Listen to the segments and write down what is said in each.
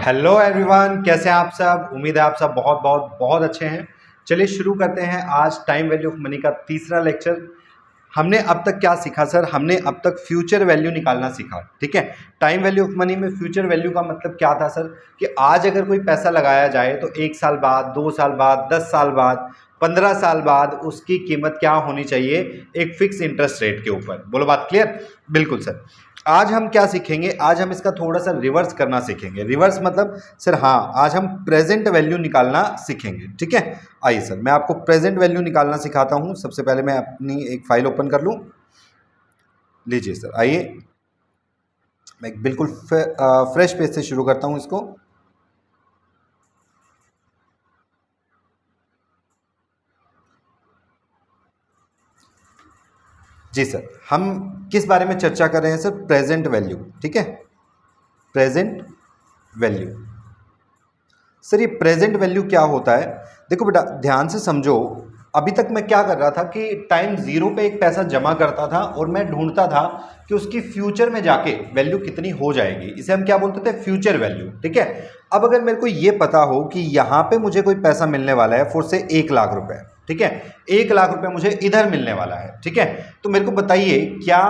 Hello everyone, कैसे हैं आप सब। उम्मीद है आप सब बहुत बहुत बहुत अच्छे हैं। चलिए शुरू करते हैं आज टाइम वैल्यू ऑफ मनी का तीसरा लेक्चर। हमने अब तक क्या सीखा सर? हमने अब तक फ्यूचर वैल्यू निकालना सीखा, ठीक है। टाइम वैल्यू ऑफ मनी में फ्यूचर वैल्यू का मतलब क्या था सर? कि आज अगर कोई पैसा लगाया जाए तो 1 साल बाद, 2 साल बाद, 10 साल बाद, 15 साल बाद उसकी कीमत क्या होनी चाहिए, एक फिक्स इंटरेस्ट रेट के ऊपर। बोलो बात क्लियर? बिल्कुल सर। आज हम क्या सीखेंगे? आज हम इसका थोड़ा सा रिवर्स करना सीखेंगे। रिवर्स मतलब सर, हाँ, आज हम प्रेजेंट वैल्यू निकालना सीखेंगे, ठीक है। आइए सर, मैं आपको प्रेजेंट वैल्यू निकालना सिखाता हूँ। सबसे पहले मैं अपनी एक फाइल ओपन कर लूँ। लीजिए सर, आइए, मैं बिल्कुल फ्रेश पेज से शुरू करता हूँ इसको। जी सर, हम किस बारे में चर्चा कर रहे हैं सर? प्रेजेंट वैल्यू, ठीक है। Present value. सर, ये प्रेजेंट वैल्यू क्या होता है? देखो बेटा, ध्यान से समझो। अभी तक मैं क्या कर रहा था कि टाइम जीरो पे एक पैसा जमा करता था और मैं ढूंढता था कि उसकी फ्यूचर में जाके वैल्यू कितनी हो जाएगी। इसे हम क्या बोलते थे? फ्यूचर वैल्यू, ठीक है। अब अगर मेरे को ये पता हो कि यहाँ पे मुझे कोई पैसा मिलने वाला है, फॉर से 1 लाख रुपए, ठीक है। 1 लाख रुपए मुझे इधर मिलने वाला है, ठीक है। तो मेरे को बताइए, क्या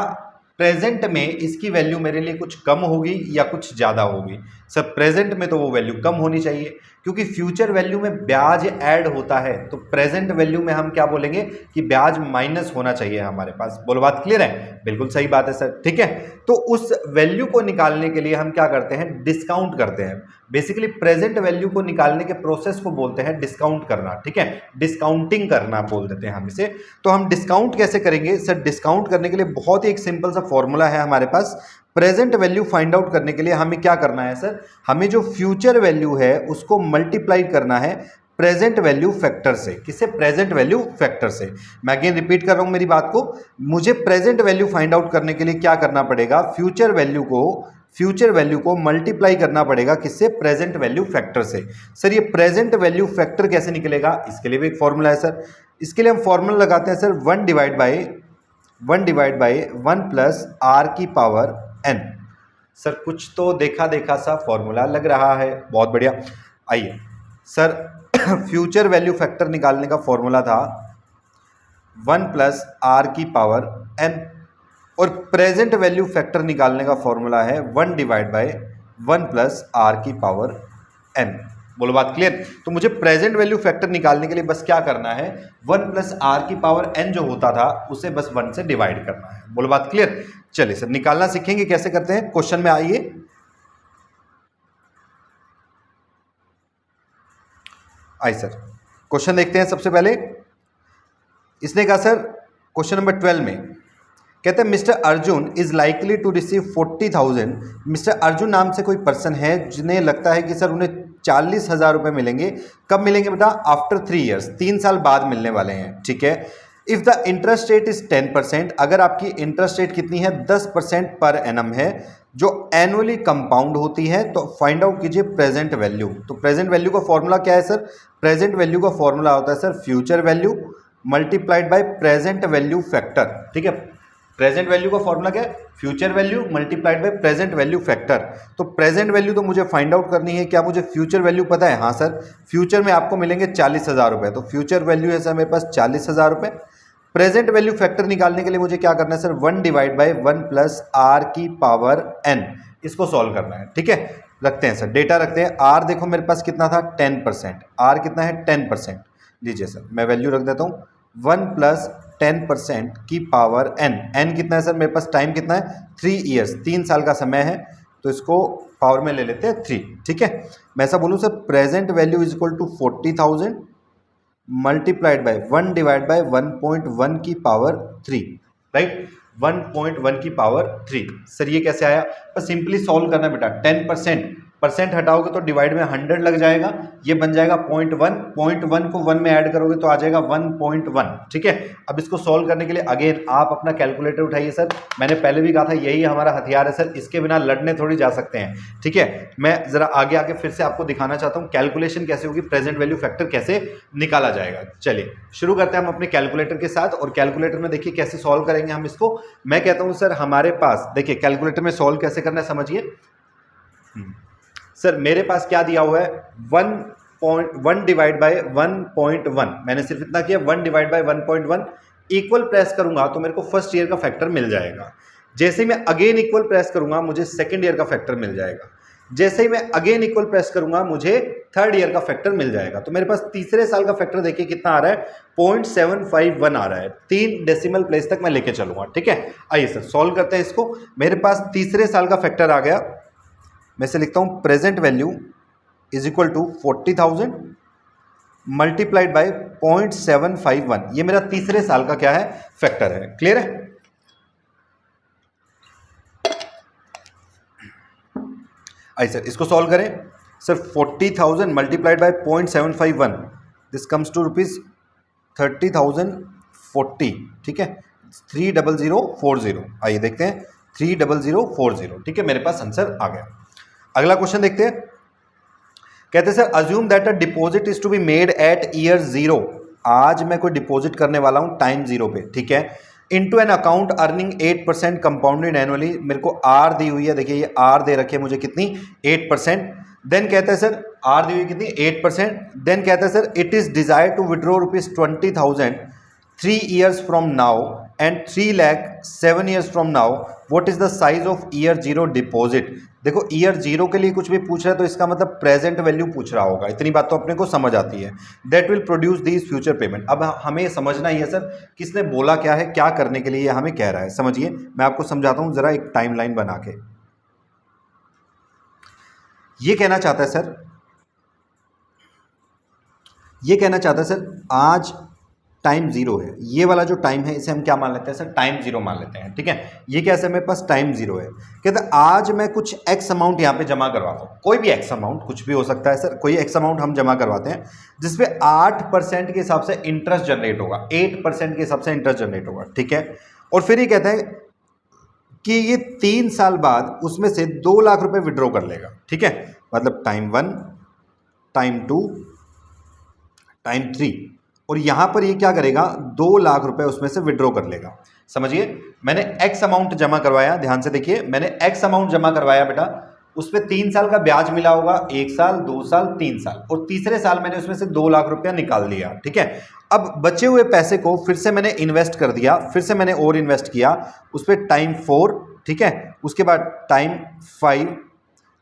प्रेजेंट में इसकी वैल्यू मेरे लिए कुछ कम होगी या कुछ ज़्यादा होगी? सर, प्रेजेंट में तो वो वैल्यू कम होनी चाहिए, क्योंकि फ्यूचर वैल्यू में ब्याज ऐड होता है। तो प्रेजेंट वैल्यू में हम क्या बोलेंगे कि ब्याज माइनस होना चाहिए हमारे पास। बोलो बात क्लियर है? बिल्कुल सही बात है सर, ठीक है। तो उस वैल्यू को निकालने के लिए हम क्या करते हैं? डिस्काउंट करते हैं। बेसिकली प्रेजेंट वैल्यू को निकालने के प्रोसेस को बोलते हैं डिस्काउंट करना, ठीक है। डिस्काउंटिंग करना बोल देते हैं हम इसे। तो हम डिस्काउंट कैसे करेंगे सर? डिस्काउंट करने के लिए बहुत ही एक सिंपल सा फॉर्मूला है हमारे पास। प्रेजेंट वैल्यू फाइंड आउट करने के लिए हमें क्या करना है सर? हमें जो फ्यूचर वैल्यू है उसको मल्टीप्लाई करना है प्रेजेंट वैल्यू फैक्टर से। किससे? प्रेजेंट वैल्यू फैक्टर से। मैं अगेन रिपीट कर रहा हूं मेरी बात को। मुझे प्रेजेंट वैल्यू फाइंड आउट करने के लिए क्या करना पड़ेगा? फ्यूचर वैल्यू को मल्टीप्लाई करना पड़ेगा किससे? प्रेजेंट वैल्यू फैक्टर से। सर, ये प्रेजेंट वैल्यू फैक्टर कैसे निकलेगा? इसके लिए भी एक फॉर्मूला है सर। इसके लिए हम फॉर्मूला लगाते हैं sir, 1 divide by 1 plus R की पावर n। सर, कुछ तो देखा देखा सा फॉर्मूला लग रहा है। बहुत बढ़िया। आइए सर, फ्यूचर वैल्यू फैक्टर निकालने का फॉर्मूला था 1 प्लस आर की पावर n, और प्रेजेंट वैल्यू फैक्टर निकालने का फॉर्मूला है 1 डिवाइड बाय 1 प्लस आर की पावर n। बोलो बात क्लियर? तो मुझे प्रेजेंट वैल्यू फैक्टर निकालने के लिए बस क्या करना है? 1 प्लस आर की पावर n जो होता था उसे बस 1 से डिवाइड करना है। बोलो बात क्लियर? चलिए सर, निकालना सीखेंगे कैसे करते हैं। क्वेश्चन में आइए। आइए सर, क्वेश्चन देखते हैं। सबसे पहले इसने कहा सर, क्वेश्चन नंबर 12 में कहते हैं mister Arjun is likely to receive 40,000। Mister Arjun नाम से कोई पर्सन है जिन्हें लगता है कि सर उन्हें 40,000 रुपये मिलेंगे। कब मिलेंगे बेटा? आफ्टर 3 ईयर्स, 3 साल बाद मिलने वाले हैं, ठीक है। If the interest rate is 10%, अगर आपकी इंटरेस्ट रेट कितनी है? 10% पर एनम है, जो एनुअली कंपाउंड होती है। तो फाइंड आउट कीजिए प्रेजेंट वैल्यू। तो प्रेजेंट वैल्यू का फॉर्मूला क्या है सर? प्रेजेंट वैल्यू का फॉर्मूला होता है sir future value multiplied by present value factor, ठीक है। प्रेजेंट वैल्यू का फॉर्मूला क्या है? Future value multiplied by present value factor. तो प्रेजेंट वैल्यू तो मुझे फाइंड आउट करनी है। क्या मुझे फ्यूचर वैल्यू पता है? हाँ सर, फ्यूचर में आपको मिलेंगे 40,000 रुपये। तो फ्यूचर वैल्यू है सर मेरे पास 40,000 रुपये। प्रेजेंट वैल्यू फैक्टर निकालने के लिए मुझे क्या करना है sir? 1 divide by 1 plus R की पावर n, इसको सॉल्व करना है, ठीक है। रखते हैं सर, डेटा रखते हैं। आर देखो मेरे पास कितना था? 10%। आर कितना है? 10%। लीजिए सर, मैं वैल्यू रख देता हूँ 1 प्लस 10% की पावर n। n कितना है सर मेरे पास? टाइम कितना है? 3 ईयर्स, 3 साल का समय है। तो इसको पावर में ले लेते हैं 3, ठीक है। मैं ऐसा बोलूँ sir, present value is equal to 40,000 multiplied by 1 divide by 1.1 की पावर 3, राइट। 1.1 की पावर 3। सर, ये कैसे आया? बस सिंपली सॉल्व करना बेटा। 10% हटाओगे तो डिवाइड में 100 लग जाएगा, ये बन जाएगा 0.1 को 1 में ऐड करोगे तो आ जाएगा 1.1, ठीक है। अब इसको सॉल्व करने के लिए अगेन आप अपना कैलकुलेटर उठाइए सर। मैंने पहले भी कहा था यही हमारा हथियार है सर, इसके बिना लड़ने थोड़ी जा सकते हैं, ठीक है। मैं जरा आगे आगे फिर से आपको दिखाना चाहता हूँ कैलकुलेशन कैसे होगी, प्रेजेंट वैल्यू फैक्टर कैसे निकाला जाएगा। चलिए शुरू करते हैं हम अपने कैलकुलेटर के साथ। और कैलकुलेटर में देखिए कैसे सॉल्व करेंगे हम इसको। मैं कहता हूँ सर, हमारे पास देखिए कैलकुलेटर में सॉल्व कैसे करना है, समझिए। सर मेरे पास क्या दिया हुआ है 1.1 डिवाइड बाय 1.1, मैंने सिर्फ इतना किया 1 डिवाइड बाय 1.1, इक्वल प्रेस करूंगा तो मेरे को फर्स्ट ईयर का फैक्टर मिल जाएगा। जैसे ही मैं अगेन इक्वल प्रेस करूंगा मुझे सेकेंड ईयर का फैक्टर मिल जाएगा। जैसे ही मैं अगेन इक्वल प्रेस करूंगा मुझे थर्ड ईयर का फैक्टर मिल जाएगा। तो मेरे पास तीसरे साल का फैक्टर देखिए कितना आ रहा है 0.751 आ रहा है। 3 डेसिमल प्लेस तक मैं लेके चलूंगा। ठीक है, आइए सर सॉल्व करते हैं इसको। मेरे पास तीसरे साल का फैक्टर आ गया, मैं से लिखता हूं present value is equal to 40,000 multiplied by 0.751। ये मेरा तीसरे साल का क्या है फैक्टर है। क्लियर है? आइए सर इसको सॉल्व करें। Sir 40,000 multiplied by 0.751, this comes to rupees 30,040। ठीक है, 30040। आइए देखते हैं 30040। ठीक है, मेरे पास आंसर आ गया। अगला क्वेश्चन देखते हैं। कहते हैं sir assume that a deposit is to be made at year 0। आज मैं कोई डिपॉजिट करने वाला हूं टाइम 0 पे। ठीक है, into an account earning 8% compounded annually. मेरे को आर दी हुई है, देखिए ये आर दे रखी है मुझे कितनी 8%। देन कहते हैं सर आर दी हुई कितनी 8%। देन कहते हैं sir it is desire to withdraw ₹20,000 3 years from now and 3 lakh 7 years from now, what is the size of year 0 deposit. देखो ईयर 0 के लिए कुछ भी पूछ रहा है तो इसका मतलब प्रेजेंट वैल्यू पूछ रहा होगा, इतनी बात तो अपने को समझ आती है। That will produce these future payment. अब हमें समझना ही है सर किसने बोला क्या है, क्या करने के लिए ये हमें कह रहा है। समझिए मैं आपको समझाता हूं जरा एक टाइमलाइन बना के। ये कहना चाहता है सर, ये कहना चाहता है सर आज टाइम 0 है। ये वाला जो टाइम है इसे हम क्या मान लेते हैं सर टाइम 0 मान लेते हैं। ठीक है, ये कैसे मेरे पास टाइम 0 है। कहते हैं आज मैं कुछ एक्स अमाउंट यहाँ पे जमा करवाता हूँ, कोई भी एक्स अमाउंट, कुछ भी हो सकता है सर, कोई एक्स अमाउंट हम जमा करवाते हैं जिसपे 8% के हिसाब से इंटरेस्ट जनरेट होगा, 8% के हिसाब से इंटरेस्ट जनरेट होगा। ठीक है, और फिर ये कहते हैं कि ये 3 साल बाद उसमें से 2 लाख रुपए विड्रॉ कर लेगा। ठीक है, मतलब टाइम 1, टाइम 2, टाइम 3, और यहां पर ये क्या करेगा 2 लाख रुपए उसमें से विड्रॉ कर लेगा। समझिए मैंने एक्स अमाउंट जमा करवाया, ध्यान से देखिए मैंने एक्स अमाउंट जमा करवाया बेटा, उस पर 3 साल का ब्याज मिला होगा, 1 साल 2 साल 3 साल, और तीसरे साल मैंने उसमें से 2 लाख रुपया निकाल लिया। ठीक है, अब बचे हुए पैसे को फिर से मैंने इन्वेस्ट कर दिया, फिर से मैंने और इन्वेस्ट किया उस पर टाइम 4। ठीक है, उसके बाद टाइम 5,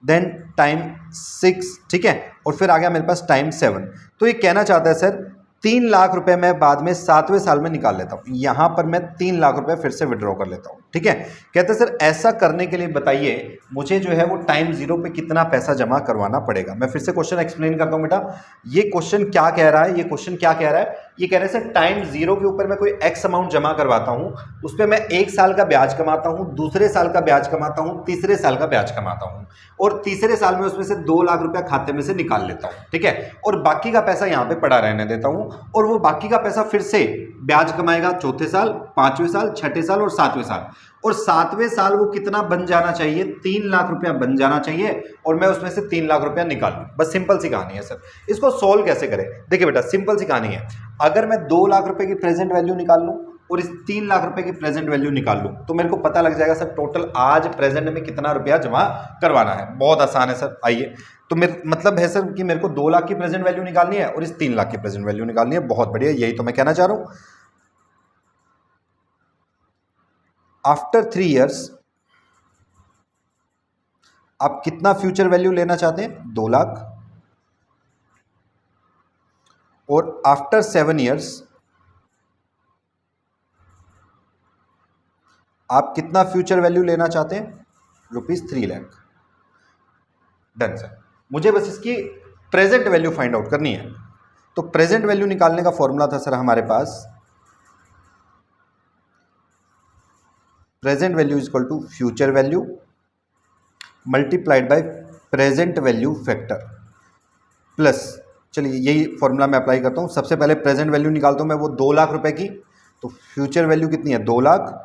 देन टाइम 6। ठीक है, और फिर आ गया मेरे पास टाइम 7। तो ये कहना चाहता है सर 3 लाख रुपए मैं बाद में 7वें साल में निकाल लेता हूं, यहां पर मैं 3 लाख रुपए फिर से विड्रॉ कर लेता हूं। ठीक है, कहते हैं सर ऐसा करने के लिए बताइए मुझे जो है वो टाइम 0 पे कितना पैसा जमा करवाना पड़ेगा। मैं फिर से क्वेश्चन एक्सप्लेन करता हूं बेटा, ये क्वेश्चन क्या कह रहा है, ये क्वेश्चन क्या कह रहा है, ये कह रहे हैं सर टाइम 0 के ऊपर मैं कोई एक्स अमाउंट जमा करवाता हूं, उस पर मैं 1 साल का ब्याज कमाता हूं, दूसरे साल का ब्याज कमाता हूं, तीसरे साल का ब्याज कमाता हूं, और तीसरे साल में उसमें से 2 लाख रुपया खाते में से निकाल लेता हूं। ठीक है, और बाकी का पैसा यहां पे पड़ा रहने देता हूं, और वो बाकी का पैसा फिर से ब्याज कमाएगा चौथे साल, 5वें साल, 6ठे साल और 7वें साल, और 7वें साल वो कितना बन जाना चाहिए 3 लाख रुपया बन जाना चाहिए, और मैं उसमें से 3 लाख रुपया निकाल लूं। बस सिंपल सी कहानी है सर। इसको सोल्व कैसे करें, देखिए बेटा सिंपल सी कहानी है, अगर मैं 2 लाख रुपए की प्रेजेंट वैल्यू निकाल लूं और इस 3 लाख रुपए की प्रेजेंट वैल्यू निकाल लूं तो मेरे को पता लग जाएगा सर टोटल आज प्रेजेंट में कितना रुपया जमा करवाना है। बहुत आसान है सर। आइए, तो मेरे मतलब है सर कि मेरे को 2 लाख की प्रेजेंट वैल्यू निकालनी है और इस 3 लाख की प्रेजेंट वैल्यू निकालनी है। बहुत बढ़िया, यही तो मैं कहना चाह रहा हूं। आफ्टर 3 इयर्स आप कितना फ्यूचर वैल्यू लेना चाहते हैं 2 लाख, और आफ्टर 7 इयर्स आप कितना फ्यूचर वैल्यू लेना चाहते हैं ₹3 लाख। डन सर, मुझे बस इसकी प्रेजेंट वैल्यू फाइंड आउट करनी है। तो प्रेजेंट वैल्यू निकालने का फॉर्मूला था सर हमारे पास, present value is equal to future value multiplied by present value factor plus, चलिए यही फॉर्मूला मैं अप्लाई करता हूं। सबसे पहले प्रेजेंट वैल्यू निकालता हूं मैं वो 2 लाख रुपए की, तो फ्यूचर वैल्यू कितनी है 2 lakh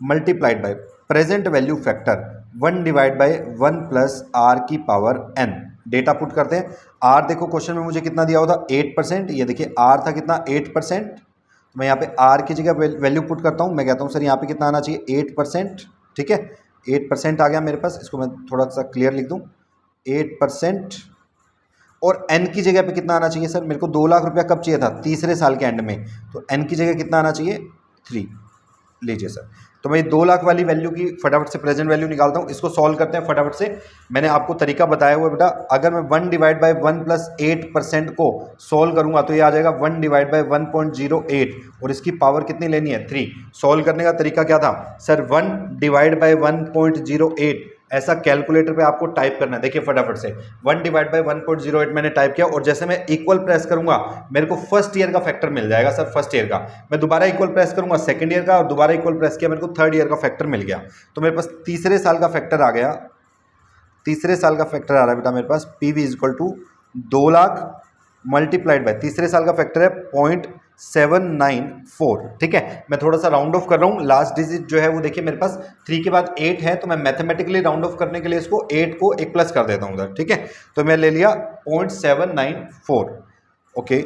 multiplied by present value factor 1 divide by 1 plus R की पावर n। डेटा पुट करते हैं। आर देखो क्वेश्चन में मुझे कितना दिया हुआ था 8%, ये देखिए आर था कितना 8%, तो मैं यहाँ पे आर की जगह वैल्यू पुट करता हूँ। मैं कहता हूँ सर यहाँ पे कितना आना चाहिए 8%। ठीक है, 8% आ गया मेरे पास, इसको मैं थोड़ा सा क्लियर लिख दूँ, 8%, और n की जगह पे कितना आना चाहिए सर? मेरे को 2 लाख रुपया कब चाहिए था? तीसरे साल के एंड में, तो n की जगह कितना आना चाहिए? 3। लीजिए सर, तो मैं 2 लाख वाली वैल्यू की फटाफट से प्रेजेंट वैल्यू निकालता हूँ। इसको सॉल्व करते हैं फटाफट से। मैंने आपको तरीका बताया हुआ है बेटा, अगर मैं 1 डिवाइड बाई 1 प्लस 8% को सॉल्व करूंगा तो ये आ जाएगा 1 डिवाइड बाई 1.08, और इसकी पावर कितनी लेनी है? 3। सॉल्व करने का तरीका क्या था सर? 1 डिवाइड बाई 1.08 ऐसा कैलकुलेटर पे आपको टाइप करना है। देखिए फटाफट से, 1 डिवाइड बाई 1.08 मैंने टाइप किया, और जैसे मैं इक्वल प्रेस करूंगा मेरे को फर्स्ट ईयर का फैक्टर मिल जाएगा सर, फर्स्ट ईयर का। मैं दोबारा इक्वल प्रेस करूंगा सेकंड ईयर का, और दोबारा इक्वल प्रेस किया मेरे को थर्ड ईयर का फैक्टर मिल गया। तो मेरे पास तीसरे साल का फैक्टर आ गया। तीसरे साल का फैक्टर आ रहा है बेटा मेरे पास, PV equal to 2 lakh multiplied by, तीसरे साल का फैक्टर है 0.794। ठीक है, मैं थोड़ा सा राउंड ऑफ कर रहा हूँ। लास्ट डिजिट जो है वो देखिए मेरे पास 3 के बाद 8 है, तो मैं मैथमेटिकली राउंड ऑफ करने के लिए इसको 8 को एक प्लस कर देता हूँ उधर। ठीक है, तो मैं ले लिया 0.794। ओके,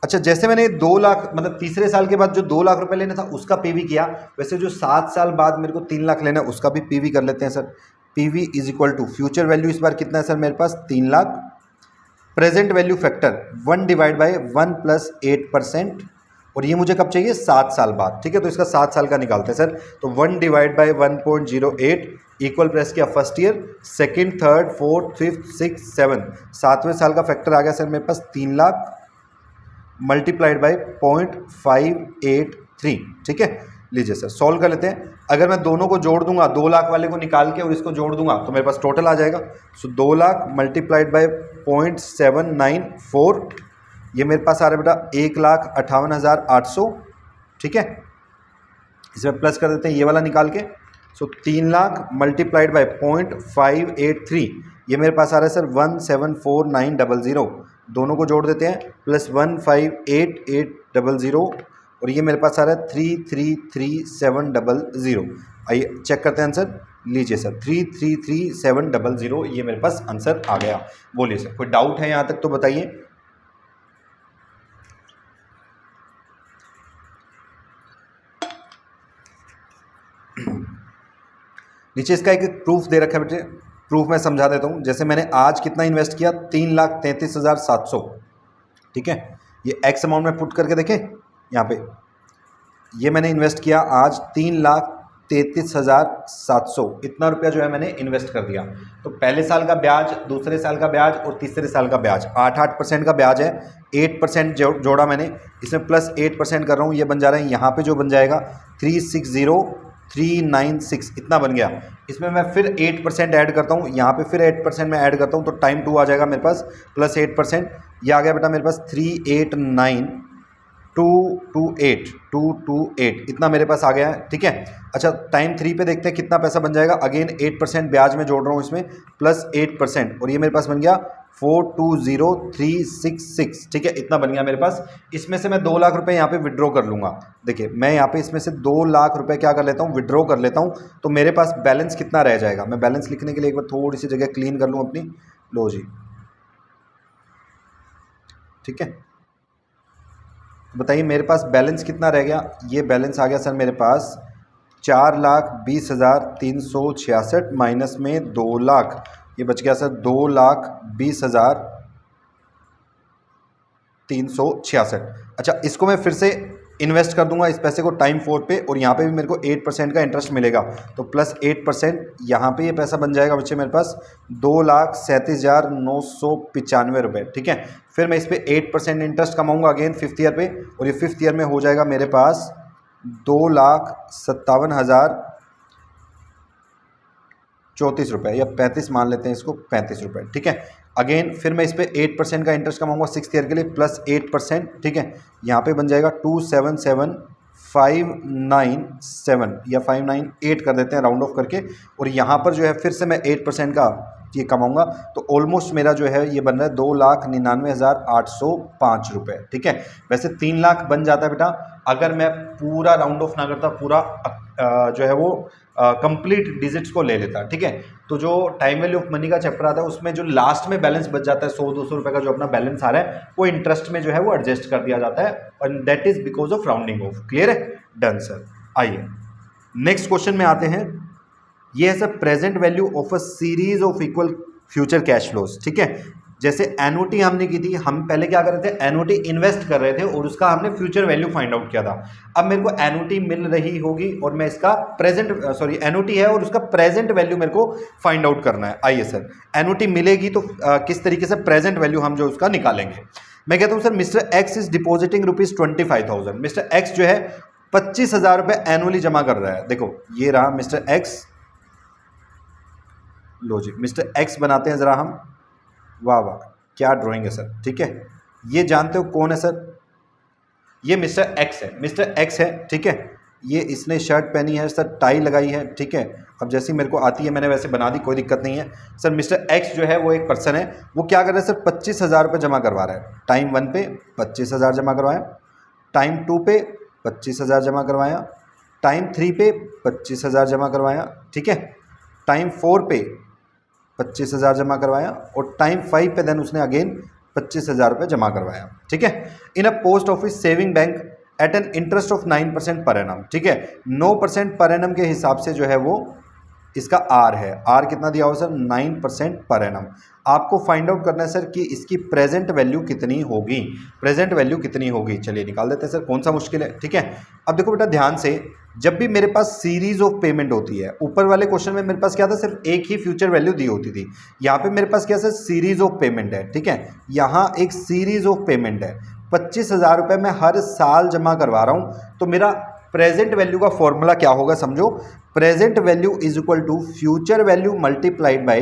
अच्छा, जैसे मैंने 2 लाख मतलब तीसरे साल के बाद जो 2 लाख रुपए लेना था उसका PV किया, वैसे जो 7 साल बाद मेरे को 3 लाख लेना है उसका भी PV कर लेते हैं sir. PV is equal to future value इस बार कितना है सर मेरे पास? 3 lakh. Present value factor 1 divide by 1 plus 8%, और ये मुझे कब चाहिए? 7 साल बाद। ठीक है, तो इसका 7 साल का निकालते हैं सर। तो 1 डिवाइड बाई 1.08 इक्वल प्रेस किया first year, second, third, fourth, fifth, six, 7, 7वें साल का फैक्टर आ गया सर मेरे पास 3 लाख मल्टीप्लाइड बाई 0.583। ठीक है, लीजिए सर सॉल्व कर लेते हैं। अगर मैं दोनों को जोड़ दूंगा, 2 लाख वाले को निकाल के और इसको जोड़ दूंगा तो मेरे पास टोटल आ जाएगा। सो 2 लाख मल्टीप्लाइड बाई 0.794, ये मेरे पास आ रहा है बेटा 1,58,800। ठीक है, इसमें प्लस कर देते हैं ये वाला निकाल के। सो 3 लाख मल्टीप्लाइड बाई 0.583, ये मेरे पास आ रहा है सर 1,74,900। दोनों को जोड़ देते हैं, प्लस 1,58,800, और ये मेरे पास आ रहा है 3,33,700। आइए चेक करते हैं आंसर। लीजिए सर 3,33,700, ये मेरे पास आंसर आ गया। बोलिए सर, कोई डाउट है यहाँ तक तो बताइए। नीचे इसका एक प्रूफ दे रखा है बेटे, प्रूफ मैं समझा देता हूँ। जैसे मैंने आज कितना इन्वेस्ट किया? 3,33,700। ठीक है, ये एक्स अमाउंट में पुट करके देखें यहाँ पे, ये मैंने इन्वेस्ट किया आज 3,33,700, इतना रुपया जो है मैंने इन्वेस्ट कर दिया। तो पहले साल का ब्याज, दूसरे साल का ब्याज और तीसरे साल का ब्याज 8% का ब्याज है। 8% जोड़ा मैंने, इसमें प्लस 8% कर रहा हूँ, ये बन जा रहा है यहाँ पे जो बन जाएगा 360,396, इतना बन गया। इसमें मैं फिर 8% ऐड करता हूँ, यहाँ पे फिर 8% मैं ऐड करता हूँ, तो टाइम 2 आ जाएगा मेरे पास, प्लस 8%, ये आ गया बेटा मेरे पास 389,228 इतना मेरे पास आ गया है। ठीक है, अच्छा टाइम 3 पे देखते हैं कितना पैसा बन जाएगा। अगेन 8% ब्याज में जोड़ रहा हूँ इसमें, प्लस 8%, और ये मेरे पास बन गया 420,366। ठीक है, इतना बन गया मेरे पास। इसमें से मैं 2 लाख रुपए यहाँ पे विड्रॉ कर लूँगा। देखिए मैं यहाँ पे इसमें से 2 लाख रुपए क्या कर लेता हूँ, विड्रॉ कर लेता हूँ, तो मेरे पास बैलेंस कितना रह जाएगा। मैं बैलेंस लिखने के लिए एक बार थोड़ी सी जगह क्लीन कर लूँ अपनी। लो जी, ठीक है, बताइए मेरे पास बैलेंस कितना रह गया। ये बैलेंस आ गया सर मेरे पास 4,20,366 माइनस में 2 लाख, ये बच गया सर 2,20,366। अच्छा, इसको मैं फिर से इन्वेस्ट कर दूंगा इस पैसे को टाइम 4 पे, और यहाँ पे भी मेरे को 8% का इंटरेस्ट मिलेगा, तो प्लस 8% यहाँ पे ये पैसा बन जाएगा बच्चे मेरे पास 2,37,995 रुपये। ठीक है, फिर मैं इस पर 8% इंटरेस्ट कमाऊंगा अगेन 5th ईयर पे, और ये 5th ईयर में हो जाएगा मेरे पास 2,57,034 रुपये, या 35 मान लेते हैं इसको, 35 रुपये। ठीक है, अगेन फिर मैं इस पर 8% का इंटरेस्ट कमाऊंगा 6th ईयर के लिए, प्लस 8%। ठीक है, यहाँ पे बन जाएगा 2,77,597 या 598 कर देते हैं राउंड ऑफ करके, और यहाँ पर जो है फिर से मैं 8% का ये कमाऊंगा, तो ऑलमोस्ट मेरा जो है ये बन रहा है 2,99,805 रुपये। ठीक है, वैसे 3 लाख बन जाता है बेटा अगर मैं पूरा राउंड ऑफ ना करता, पूरा जो है वो कंप्लीट डिजिट्स को ले लेता। ठीक है, तो जो टाइम वैल्यू ऑफ मनी का चैप्टर आता है उसमें जो लास्ट में बैलेंस बच जाता है 100-200 रुपये का जो अपना बैलेंस आ रहा है, वो इंटरेस्ट में जो है वो एडजस्ट कर दिया जाता है, और that is because of rounding off. Clear है? Done sir. आइए नेक्स्ट क्वेश्चन में आते हैं। ये है sir present value of a series of equal future cash flows, ठीक है। जैसे एनओटी हमने की थी, हम पहले क्या कर रहे थे, एनओटी इन्वेस्ट कर रहे थे और उसका हमने फ्यूचर वैल्यू फाइंड आउट किया था। अब मेरे को एनओटी मिल रही होगी और मैं इसका एनओटी है और उसका प्रेजेंट वैल्यू मेरे को फाइंड आउट करना है। आइए सर, एनओटी मिलेगी तो किस तरीके से प्रेजेंट वैल्यू हम जो उसका निकालेंगे। मैं कहता हूँ sir mister x is depositing ₹25,000। Mister x जो है 25,000 रुपये एनुअली जमा कर रहा है। देखो ये रहा मिस्टर एक्स, लो जी मिस्टर एक्स बनाते हैं ज़रा हम। वाह वाह क्या ड्राइंग है सर, ठीक है। ये जानते हो कौन है सर, ये मिस्टर एक्स है, मिस्टर एक्स है, ठीक है। ये इसने शर्ट पहनी है सर, टाई लगाई है, ठीक है। अब जैसी मेरे को आती है मैंने वैसे बना दी, कोई दिक्कत नहीं है सर। मिस्टर एक्स जो है वो एक पर्सन है, वो क्या कर रहा है सर, 25,000 रुपये जमा करवा रहा है। टाइम 1 पे 25,000 जमा करवाया, टाइम 2 पे 25,000 जमा करवाया, टाइम 3 पे 25,000 जमा करवाया, ठीक है। टाइम 4 पे 25,000 जमा करवाया और टाइम 5 पे देन उसने अगेन 25,000 रुपये जमा करवाया, ठीक है। In a post office saving bank at an interest of 9% per annum, ठीक है। 9% पर एनम के हिसाब से जो है वो इसका आर है। आर कितना दिया हुआ सर, 9% पर एनम। आपको फाइंड आउट करना है सर कि इसकी प्रेजेंट वैल्यू कितनी होगी, प्रेजेंट वैल्यू कितनी होगी। चलिए निकाल देते हैं सर, कौन सा मुश्किल है, ठीक है। अब देखो बेटा ध्यान से, जब भी मेरे पास सीरीज ऑफ पेमेंट होती है, ऊपर वाले क्वेश्चन में मेरे पास क्या था, सिर्फ एक ही फ्यूचर वैल्यू दी होती थी। यहाँ पे मेरे पास क्या सर, सीरीज ऑफ पेमेंट है, ठीक है। यहाँ एक सीरीज ऑफ पेमेंट है, 25,000 रुपये मैं हर साल जमा करवा रहा हूँ। तो मेरा प्रेजेंट वैल्यू का फॉर्मूला क्या होगा समझो, present value is equal to future value multiplied by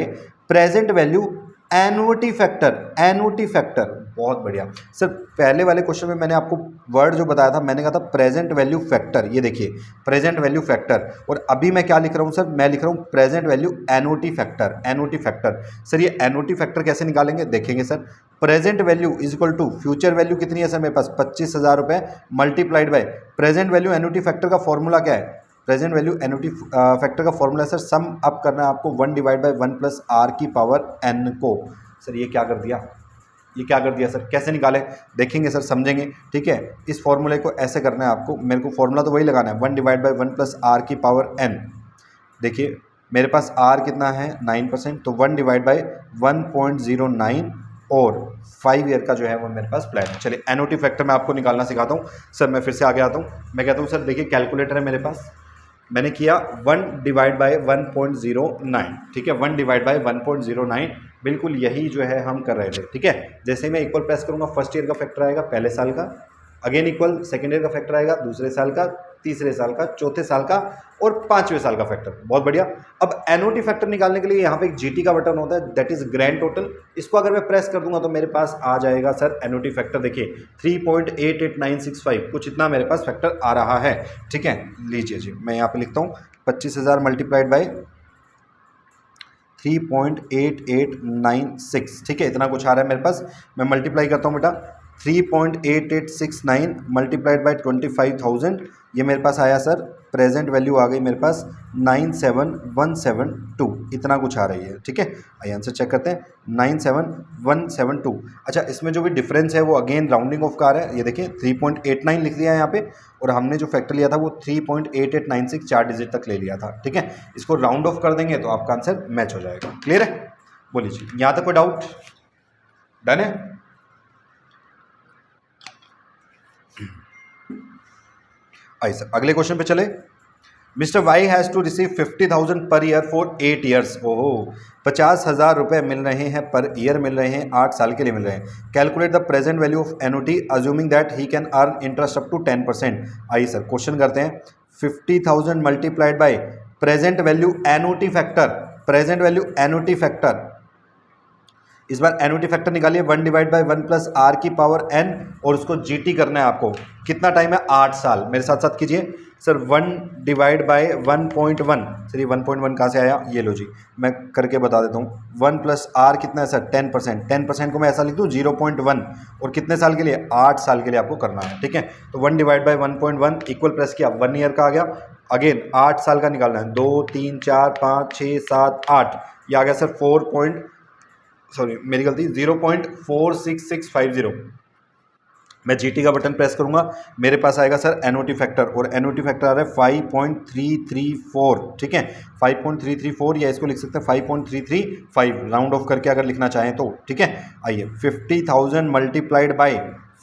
present value annuity factor, annuity factor. बहुत बढ़िया सर, पहले वाले क्वेश्चन में मैंने आपको वर्ड जो बताया था, मैंने कहा था प्रेजेंट वैल्यू फैक्टर। ये देखिए प्रेजेंट वैल्यू फैक्टर, और अभी मैं क्या लिख रहा हूँ सर, मैं लिख रहा हूँ present value annuity factor, annuity factor. Sir ये एनुअटी फैक्टर कैसे निकालेंगे, देखेंगे sir. Present value is equal to future value कितनी है सर मेरे पास, 25,000 रुपये multiplied by present value annuity factor का फॉर्मूला क्या है, प्रेजेंट वैल्यू एनुअटी फैक्टर का फॉर्मूला सर सम अप करना है आपको 1 डिवाइड बाई 1 प्लस आर की पावर एन को। सर ये क्या कर दिया, ये क्या कर दिया सर, कैसे निकाले देखेंगे सर, समझेंगे, ठीक है। इस फॉर्मूले को ऐसे करना है आपको, मेरे को फॉर्मूला तो वही लगाना है 1 डिवाइड बाई 1 प्लस आर की पावर एन। देखिए मेरे पास आर कितना है 9%, तो 1 डिवाइड बाई 1.09 और 5 ईयर का जो है वो मेरे पास प्लान है। चलिए एनुअटी फैक्टर मैं आपको निकालना सिखाता हूँ सर। मैं फिर से आगे आता हूँ, मैं कहता हूँ सर देखिए कैलकुलेटर है मेरे पास, मैंने किया 1 डिवाइड बाई 1.09, ठीक है। 1 डिवाइड बाई 1.09, बिल्कुल यही जो है हम कर रहे थे, ठीक है। जैसे ही मैं इक्वल प्रेस करूँगा, फर्स्ट ईयर का फैक्टर आएगा पहले साल का, अगेन इक्वल सेकेंड ईयर का फैक्टर आएगा दूसरे साल का, तीसरे साल का, चौथे साल का और 5वें साल का फैक्टर। बहुत बढ़िया। अब एनुअटी फैक्टर निकालने के लिए यहाँ पे एक जीटी का बटन होता है, दैट इज ग्रैंड टोटल। इसको अगर मैं प्रेस कर दूंगा तो मेरे पास आ जाएगा सर एनुअटी फैक्टर, देखिए 3.88965, कुछ इतना मेरे पास फैक्टर आ रहा है, ठीक है। लीजिए जी मैं यहाँ पे लिखता हूँ 25,000 मल्टीप्लाइड बाई 3.8896, ठीक है। इतना कुछ आ रहा है मेरे पास, मैं मल्टीप्लाई करता हूँ बेटा, 3.8869 मल्टीप्लाइड बाई 25,000, ये मेरे पास आया सर, प्रेजेंट वैल्यू आ गई मेरे पास 97172, इतना कुछ आ रही है, ठीक है। आइए आंसर चेक करते हैं, 97172। अच्छा इसमें जो भी डिफरेंस है वो अगेन राउंडिंग ऑफ का आ रहा है, ये देखिए 3.89 लिख दिया है यहाँ पे, और हमने जो फैक्टर लिया था वो 3.8896 4 डिजिट तक ले लिया था, ठीक है। इसको राउंड ऑफ कर देंगे तो आपका आंसर मैच हो जाएगा। क्लियर है, बोलिए जी, यहाँ तक कोई डाउट, डन है। आइए सर अगले क्वेश्चन पे चले। Mister Y has to receive 50,000 per year for 8 years. ओहो, 50,000 रुपये मिल रहे हैं पर ईयर, मिल रहे हैं 8 साल के लिए मिल रहे हैं। Calculate the present value of annuity assuming that he can earn interest up to 10%। आइए सर क्वेश्चन करते हैं, 50,000 multiplied by present value annuity factor, present value annuity factor. इस बार एनुटी फैक्टर निकालिए 1 डिवाइड बाई 1 प्लस आर की power N, और उसको GT करना है आपको। कितना टाइम है, 8 साल। मेरे साथ साथ कीजिए सर, 1 डिवाइड बाई 1.1, सर ये 1.1 कहाँ से आया, ये लो जी मैं करके बता देता हूँ। 1 प्लस आर कितना है सर, 10%, 10% को मैं ऐसा लिख दूँ 0.1, और कितने साल के लिए, 8 साल के लिए आपको करना है, ठीक है। तो 1 डिवाइड बाई 1.1 इक्वल प्रेस किया, 1 ईयर का आ गया, अगेन 8 साल का निकालना है, 2 3 4 5 6 7 8, ये आ गया सर 0.4665 मैं जीटी का बटन प्रेस करूंगा, मेरे पास आएगा सर एनओटी फैक्टर, और एनओटी फैक्टर आ रहा है 5.334, ठीक है 5.334, या इसको लिख सकते हैं 5.335 राउंड ऑफ करके अगर लिखना चाहें तो, ठीक है। आइए 50,000 मल्टीप्लाइड बाय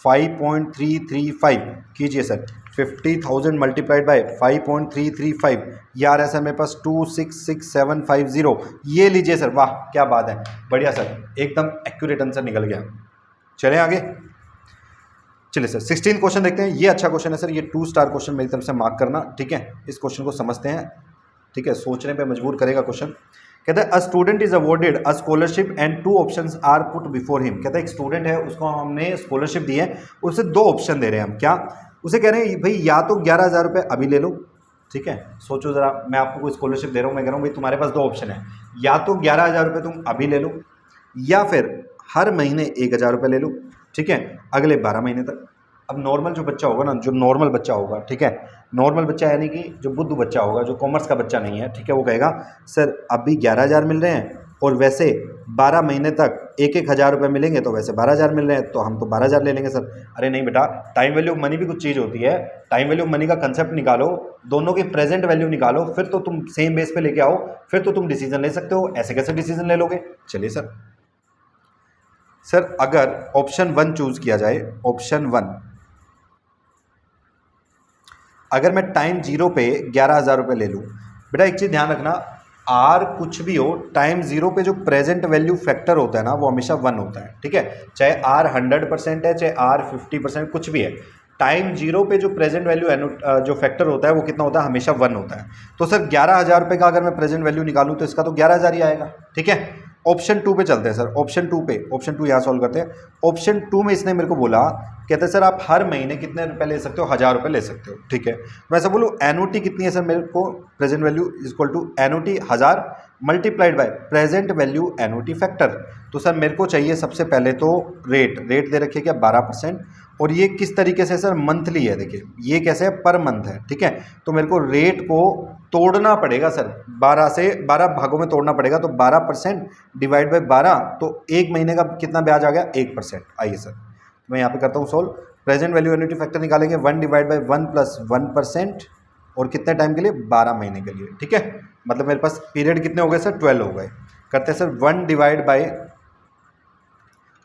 5.335 कीजिए सर, 50,000 मल्टीप्लाइड बाय 5.335, ये आ रहा है सर मेरे पास 266750। ये लीजिए सर, वाह क्या बात है, बढ़िया सर, एकदम एक्यूरेट आंसर निकल गया। चलें आगे, चलिए सर 16 क्वेश्चन देखते हैं। ये अच्छा क्वेश्चन है सर, ये 2 स्टार क्वेश्चन मेरी तरफ से मार्क करना, ठीक है। इस क्वेश्चन को समझते हैं, ठीक है, सोचने पे मजबूर करेगा क्वेश्चन। कहता है a student is awarded a scholarship and 2 options are put before him. कहता है एक स्टूडेंट है, उसको हमने स्कॉलरशिप दी है, उसे 2 ऑप्शन दे रहे हैं हम, क्या उसे कह रहे हैं भाई या तो 11,000 रुपये अभी ले लो, ठीक है। सोचो ज़रा, मैं आपको कोई स्कॉलरशिप दे रहा हूँ, मैं कह रहा हूँ भाई तुम्हारे पास 2 ऑप्शन है, या तो 11,000 रुपये तुम अभी ले लो, या फिर हर महीने 1,000 रुपये ले लो, ठीक है, अगले 12 महीने तक। अब नॉर्मल जो बच्चा होगा ना, जो नॉर्मल बच्चा होगा, ठीक है, नॉर्मल बच्चा यानी कि जो बुद्धू बच्चा होगा, जो कॉमर्स का बच्चा नहीं है, ठीक है, वो कहेगा सर अभी 11,000 मिल रहे हैं और वैसे 12 महीने तक 1,000 रुपये मिलेंगे, तो वैसे 12,000 मिल रहे हैं, तो हम तो 12,000 ले लेंगे सर। अरे नहीं बेटा, टाइम वैल्यू ऑफ मनी भी कुछ चीज़ होती है, टाइम वैल्यू ऑफ मनी का कंसेप्ट निकालो, दोनों की प्रेजेंट वैल्यू निकालो, फिर तो तुम सेम बेस पे लेके आओ, फिर तो तुम डिसीजन ले सकते हो, ऐसे कैसे डिसीजन ले लोगे। चलिए सर अगर ऑप्शन 1 चूज किया जाए, ऑप्शन 1, अगर मैं टाइम 0 पे 11,000 रुपये ले लूँ, बेटा एक चीज़ ध्यान रखना, आर कुछ भी हो, टाइम 0 पे जो प्रेजेंट वैल्यू फैक्टर होता है ना, वो हमेशा 1 होता है, ठीक है, चाहे आर 100% है, चाहे आर 50%, कुछ भी है, टाइम 0 पे जो प्रेजेंट वैल्यू जो फैक्टर होता है वो कितना होता है, हमेशा 1 होता है। तो सर 11,000 रुपये का अगर मैं प्रेजेंट वैल्यू निकालूँ तो इसका तो 11,000 ही आएगा, ठीक है। ऑप्शन 2 पे चलते हैं सर, ऑप्शन 2 पे, ऑप्शन 2 यहाँ सॉल्व करते हैं। ऑप्शन 2 में इसने मेरे को बोला, कहते हैं सर आप हर महीने कितने रुपए ले सकते हो, 1,000 रुपये ले सकते हो, ठीक है। मैं ऐसा बोलूँ एनओटी कितनी है सर, मेरे को present value is equal to annuity 1,000 multiplied by present value annuity factor. तो सर मेरे को चाहिए सबसे पहले तो रेट दे रखिए क्या 12%, और ये किस तरीके से सर, मंथली है, देखिए ये कैसे है, पर मंथ है, ठीक है। तो मेरे को रेट को तोड़ना पड़ेगा सर, 12 भागों में तोड़ना पड़ेगा, तो 12% डिवाइड बाय 12, तो एक महीने का कितना ब्याज आ गया, 1%। आइए सर मैं यहाँ पे करता हूँ solve, present value annuity factor निकालेंगे, 1 डिवाइड बाई 1 प्लस 1%, और कितने टाइम के लिए, 12 महीने के लिए, ठीक है। मतलब मेरे पास पीरियड कितने हो गए सर, 12 हो गए। करते हैं सर 1 डिवाइड बाई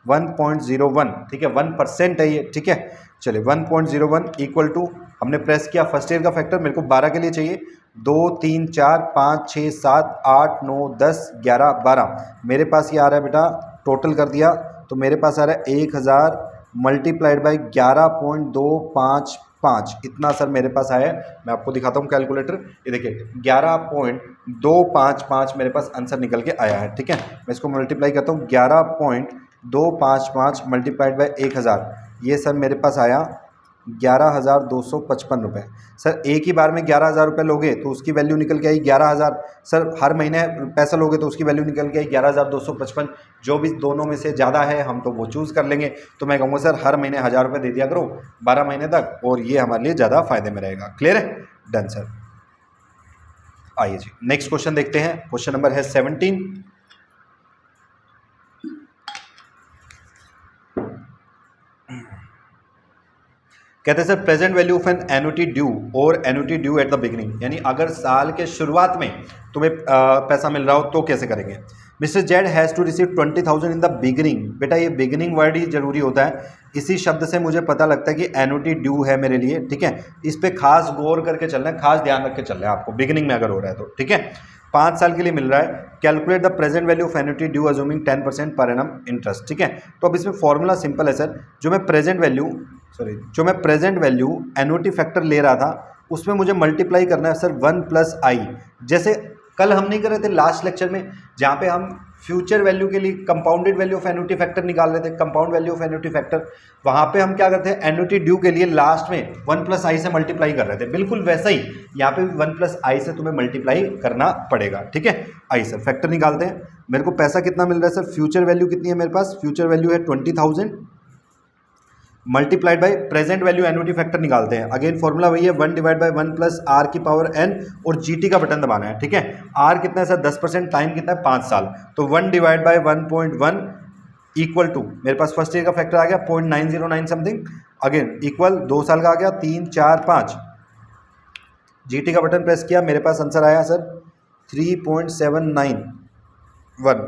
1.01, ठीक है, 1% है ये, ठीक है। चलिए 1.01 इक्वल टू, हमने प्रेस किया फर्स्ट ईयर का फैक्टर, मेरे को 12 के लिए चाहिए, 2 3 4 5 6 7 8 9 10 11 12, मेरे पास ये आ रहा है बेटा, टोटल कर दिया तो मेरे पास आ रहा है 1,000 मल्टीप्लाइड बाई 11.255, इतना सर मेरे पास आया है। मैं आपको दिखाता हूँ कैलकुलेटर, ये देखिए 11.255 मेरे पास आंसर निकल के आया है, ठीक है। मैं इसको मल्टीप्लाई करता हूँ, 11.255 मल्टीप्लाइड बाई 1,000, ये सर मेरे पास आया 11,255 रुपये। सर एक ही बार में 11,000 रुपये लोगे तो उसकी वैल्यू निकल के आई 11,000, सर हर महीने पैसा लोगे तो उसकी वैल्यू निकल के आई 11,255, जो भी दोनों में से ज़्यादा है हम तो वो चूज़ कर लेंगे। तो मैं कहूँगा सर हर महीने 1,000 रुपये दे दिया करो 12 महीने तक, और ये हमारे लिए ज़्यादा फायदे में रहेगा। क्लियर है, डन सर। आइए जी नेक्स्ट क्वेश्चन देखते हैं, क्वेश्चन नंबर है 17। कहते हैं sir present value of an annuity due और annuity due at the beginning, यानी अगर साल के शुरुआत में तुम्हें पैसा मिल रहा हो तो कैसे करेंगे। Mister Z has to receive 20,000 in the beginning. बेटा ये बिगिनिंग वर्ड ही जरूरी होता है, इसी शब्द से मुझे पता लगता है कि एन्युटी ड्यू है मेरे लिए, ठीक है। इस पर खास गौर करके चलना है, खास ध्यान रख के चलना है आपको, बिगिनिंग में अगर हो रहा है तो, ठीक है। 5 साल के लिए मिल रहा है। Calculate the present value of annuity due assuming 10% per annum interest, ठीक है। तो अब इसमें फॉर्मूला सिंपल है सर, जो मैं प्रेजेंट वैल्यू एन्युटी फैक्टर ले रहा था उसमें मुझे मल्टीप्लाई करना है सर 1 प्लस आई, जैसे कल हम नहीं कर रहे थे लास्ट लेक्चर में, जहाँ पे हम फ्यूचर वैल्यू के लिए compounded value of annuity factor निकाल रहे थे, compound value of annuity factor, वहाँ पे हम क्या करते हैं, एन्युटी ड्यू के लिए लास्ट में 1 प्लस आई से मल्टीप्लाई कर रहे थे, बिल्कुल वैसा ही यहाँ पे 1 प्लस आई से तुम्हें मल्टीप्लाई करना पड़ेगा, ठीक है। आई सर फैक्टर निकालते हैं, मेरे को पैसा कितना मिल रहा है सर, फ्यूचर वैल्यू कितनी है मेरे पास, फ्यूचर वैल्यू है 20,000 multiplied by present value annuity factor निकालते हैं। अगेन फॉर्मूला वही है, 1 डिवाइड बाई 1 प्लस आर की पावर एन, और जीटी का बटन दबाना है, ठीक है। आर कितना है सर 10%, टाइम कितना है 5 साल, तो 1 डिवाइड बाई 1.1 इक्वल टू, मेरे पास फर्स्ट ईयर का फैक्टर आ गया 0.909 समथिंग, अगेन इक्वल 2 साल का आ गया, 3 4 5, जीटी का बटन प्रेस किया, मेरे पास आंसर आया सर 3.791।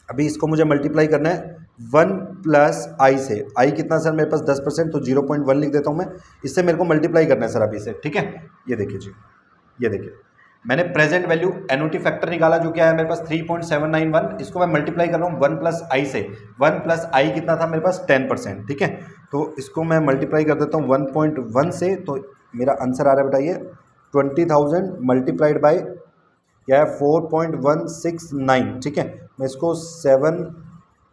अभी इसको मुझे मल्टीप्लाई करना है 1 प्लस आई से। आई कितना सर मेरे पास 10%, तो 0.1 लिख देता हूँ मैं। इससे मेरे को मल्टीप्लाई करना है सर अभी से, ठीक है। ये देखिए जी, ये देखिए मैंने प्रेजेंट वैल्यू एनुटी फैक्टर निकाला जो क्या है मेरे पास 3.791। इसको मैं मल्टीप्लाई कर रहा हूँ 1 प्लस आई से। 1 प्लस आई कितना था मेरे पास 10%, ठीक है। तो इसको मैं मल्टीप्लाई कर देता हूँ 1.1 से, तो मेरा आंसर आ रहा है बेटा ये 20,000 मल्टीप्लाइड बाई क्या है 4.169, ठीक है। मैं इसको 7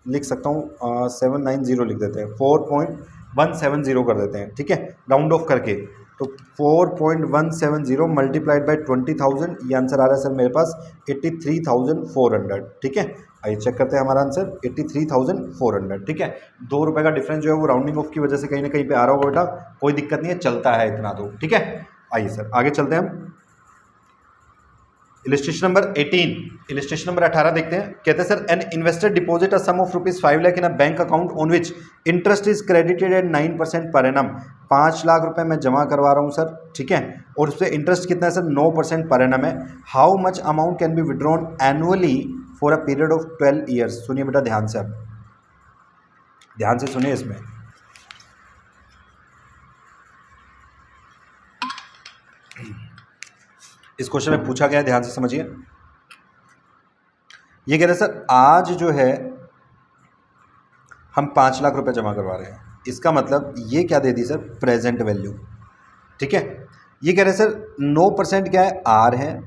लिख सकता हूँ, 790 लिख देते हैं, 4.170 कर देते हैं, ठीक है, राउंड ऑफ करके। तो 4.170 मल्टीप्लाइड बाई 20,000, ये आंसर आ रहा है सर मेरे पास 83,400, ठीक है। आइए चेक करते हैं हमारा आंसर 83,400, ठीक है। 2 रुपये का डिफरेंस जो है वो राउंडिंग ऑफ की वजह से कहीं ना कहीं पे आ रहा होगा बेटा, कोई दिक्कत नहीं है, चलता है इतना तो, ठीक है। आइए सर आगे चलते हैं हम। इलिस्ट्रेशन नंबर 18, इलिस्ट्रेशन नंबर 18 देखते हैं। कहते हैं sir an investor deposit a sum of ₹5 lakh in a bank account on which interest is credited at 9% per annum. 5 lakh रुपए मैं जमा करवा रहा हूँ सर, ठीक है, और उस पर इंटरेस्ट कितना है सर 9% पर एनम है। How much amount can be withdrawn annually for a period of 12 years. सुनिए बेटा ध्यान से, अब ध्यान से सुनिए इसमें। इस क्वेश्चन में पूछा गया है, ध्यान से समझिए। ये कह रहे सर आज जो है हम 5 लाख रुपए जमा करवा रहे हैं, इसका मतलब ये क्या दे दी सर प्रेजेंट वैल्यू, ठीक है। ये कह रहे सर 9% क्या है आर है,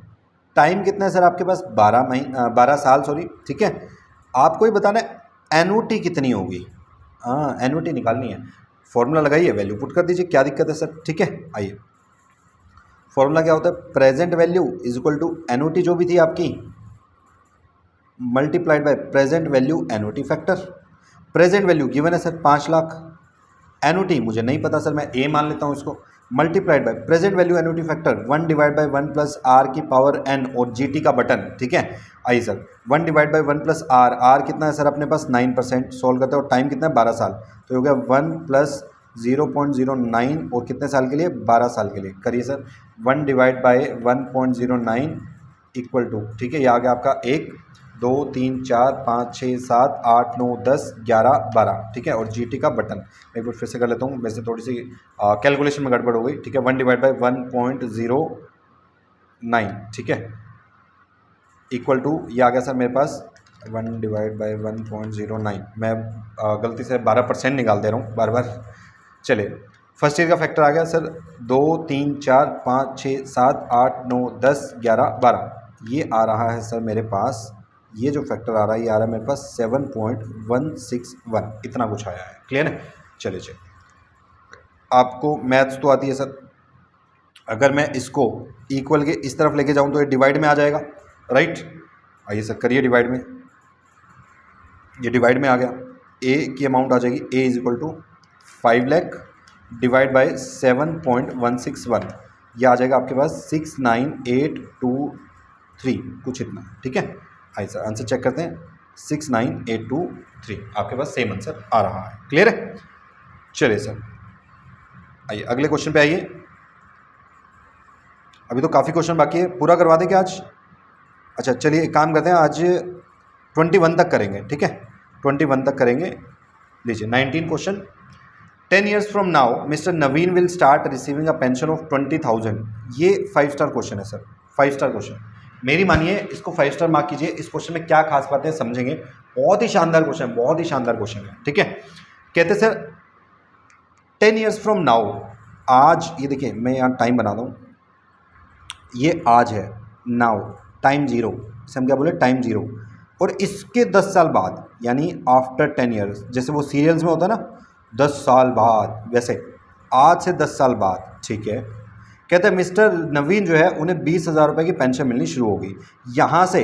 टाइम कितना है सर आपके पास 12 साल सॉरी, ठीक है। आपको ही बताना है एनुटी कितनी होगी, हाँ एनुटी निकालनी है। फॉर्मूला लगाइए, वैल्यू पुट कर दीजिए, क्या दिक्कत है सर, ठीक है। आइए फॉर्मूला क्या होता है, present value is equal to annuity जो भी थी आपकी multiplied by present value annuity factor. Present value given है सर 5 लाख, एनुटी मुझे नहीं पता सर, मैं ए मान लेता हूँ इसको, multiplied by present value annuity factor 1 divide by 1 plus R की पावर एन और जीटी का बटन, ठीक है। आइए sir 1 divide by 1 plus R, R कितना है सर अपने पास 9%, सोल्व करते हैं, और टाइम कितना है 12 साल, तो ये हो गया 1 प्लस 0.09 और कितने साल के लिए 12 साल के लिए। करिए sir 1 divide by 1.09 equal to, ठीक है, ये आ गया आपका 1 2 3 4 5 6 7 8 9 10 11 12, ठीक है, और जीटी का बटन मैं एक बार फिर से कर लेता हूँ, वैसे थोड़ी सी कैलकुलेशन में गड़बड़ हो गई, ठीक है। 1 डिवाइड बाय 1.09, ठीक है, इक्वल टू ये आ गया सर मेरे पास 1 डिवाइड बाय 1.09, मैं गलती से 12% निकाल दे रहा हूँ बार बार। चलिए फर्स्ट ईयर का फैक्टर आ गया सर 2 3 4 5 6 7 8 9 10 11 12, ये आ रहा है सर मेरे पास, ये जो फैक्टर आ रहा है ये आ रहा है मेरे पास 7.161, इतना कुछ आया है, क्लियर है। चलिए चलिए आपको मैथ्स तो आती है सर, अगर मैं इसको इक्वल के इस तरफ लेके जाऊं तो ये डिवाइड में आ जाएगा, राइट। आइए सर करिए डिवाइड में, ये डिवाइड में आ गया, ए की अमाउंट आ जाएगी, A is equal to 5 lakh divide by 7.161, ये आ जाएगा आपके पास 69823 कुछ इतना, ठीक है। आइए सर आंसर चेक करते हैं, 69823 आपके पास सेम आंसर आ रहा है, क्लियर है। चलिए सर आइए अगले क्वेश्चन पे आइए, अभी तो काफ़ी क्वेश्चन बाकी है, पूरा करवा दें क्या आज? अच्छा चलिए एक काम करते हैं, आज 21 तक करेंगे, ठीक है, 21 तक करेंगे। लीजिए 19 question. 10 years from now mister Naveen will start receiving a pension of 20,000। ये 5 स्टार क्वेश्चन है सर, 5 स्टार क्वेश्चन, मेरी मानिए इसको 5 स्टार मार्क कीजिए। इस क्वेश्चन में क्या खास बात है समझेंगे, बहुत ही शानदार क्वेश्चन, बहुत ही शानदार क्वेश्चन है, ठीक है। कहते सर 10 years from now, आज ये देखिए मैं यहाँ टाइम बना दूँ, ये आज है, नाउ टाइम 0, इसे हम क्या बोले टाइम 0, और इसके 10 साल बाद यानी आफ्टर 10 years, जैसे वो सीरियल्स में होता है ना 10 साल बाद, वैसे आज से 10 साल बाद, ठीक है। कहते हैं मिस्टर नवीन जो है उन्हें 20,000 रुपये की पेंशन मिलनी शुरू होगी, यहाँ से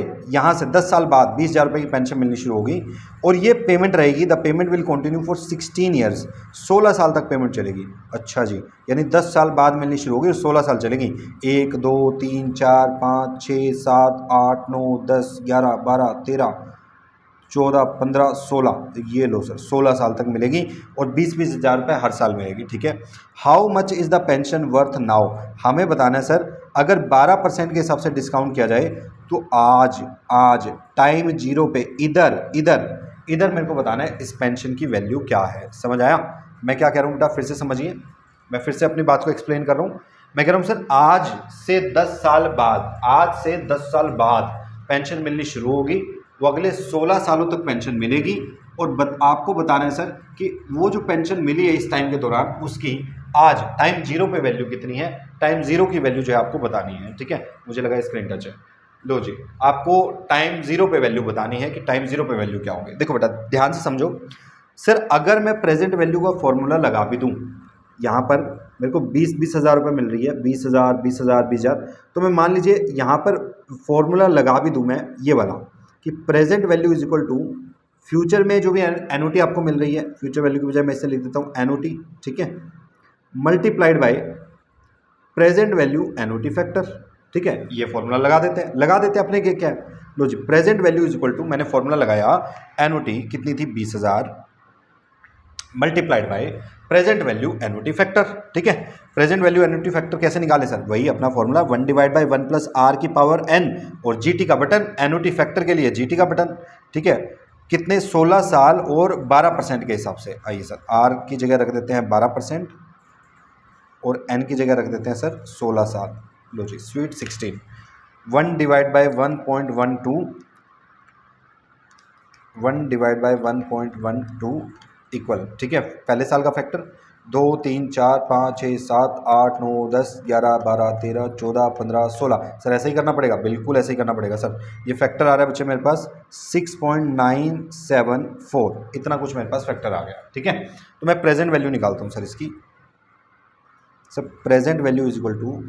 10 साल बाद 20,000 रुपये की पेंशन मिलनी शुरू होगी, और ये पेमेंट रहेगी, the payment will continue for 16 years, 16 साल तक पेमेंट चलेगी। अच्छा जी, यानी 10 साल बाद मिलनी शुरू होगी और 16 साल चलेगी। 1 2 3 4 5 6 7 8 9 10 11 12 13 14, 15, 16, ये लो सर 16 साल तक मिलेगी और 20-20 हज़ार रुपये हर साल मिलेगी, ठीक है। How much is the pension worth now, हमें बताना है सर, अगर 12% के हिसाब से डिस्काउंट किया जाए तो आज टाइम जीरो पे इधर मेरे को बताना है इस पेंशन की वैल्यू क्या है। समझ आया मैं क्या कह रहा हूँ बेटा? फिर से समझिए, मैं फिर से अपनी बात को एक्सप्लेन कर रहा हूँ। मैं कह रहा हूँ सर आज से 10 साल बाद पेंशन मिलनी शुरू होगी, वो अगले 16 सालों तक पेंशन मिलेगी और आपको बताना है सर कि वो जो पेंशन मिली है इस टाइम के दौरान उसकी आज टाइम जीरो पे वैल्यू कितनी है, टाइम जीरो की वैल्यू जो है आपको बतानी है, ठीक है। मुझे लगा स्क्रीन टच है, लो जी, आपको टाइम जीरो पे वैल्यू बतानी है कि टाइम जीरो पे वैल्यू क्या होगी। देखो बेटा ध्यान से समझो सर, अगर मैं प्रेजेंट वैल्यू का फॉर्मूला लगा भी दूँ, यहाँ पर मेरे को 20 हज़ार रुपये मिल रही है, 20,000, तो मैं मान लीजिए यहाँ पर फॉर्मूला लगा भी दूँ मैं ये वाला कि present value is equal to future में जो भी एनओटी आपको मिल रही है, फ्यूचर वैल्यू की बजाय मैं इसे लिख देता हूँ एनओटी, ठीक है, multiplied by present value annuity factor, ठीक है। ये फॉर्मूला लगा देते हैं अपने क्या है, लो जी, present value is equal to, मैंने फॉर्मूला लगाया एनओटी कितनी थी 20,000 multiplied by present value annuity factor, ठीक है। प्रेजेंट वैल्यू एनओटी फैक्टर कैसे निकाले सर? वही अपना formula 1 divide by 1 plus R की पावर n और जीटी का बटन, एनओटी फैक्टर के लिए जीटी का बटन, ठीक है। कितने 16 साल और 12% के हिसाब से। आइए सर आर की जगह रख देते हैं 12% और n की जगह रख देते हैं सर 16 साल। लो जी sweet 16, 1 divide by 1.12, 1 divide by 1.12 equal, ठीक है। पहले साल का फैक्टर 2, 3, 4, 5, 6, 7, 8, 9, 10, 11, 12, 13, 14, 15, 16। सर ऐसे ही करना पड़ेगा, बिल्कुल ऐसे ही करना पड़ेगा सर। ये फैक्टर आ रहा है बच्चे मेरे पास 6.974, इतना कुछ मेरे पास फैक्टर आ गया, ठीक है। तो मैं प्रेजेंट वैल्यू निकालता हूँ सर इसकी। Sir present value is equal to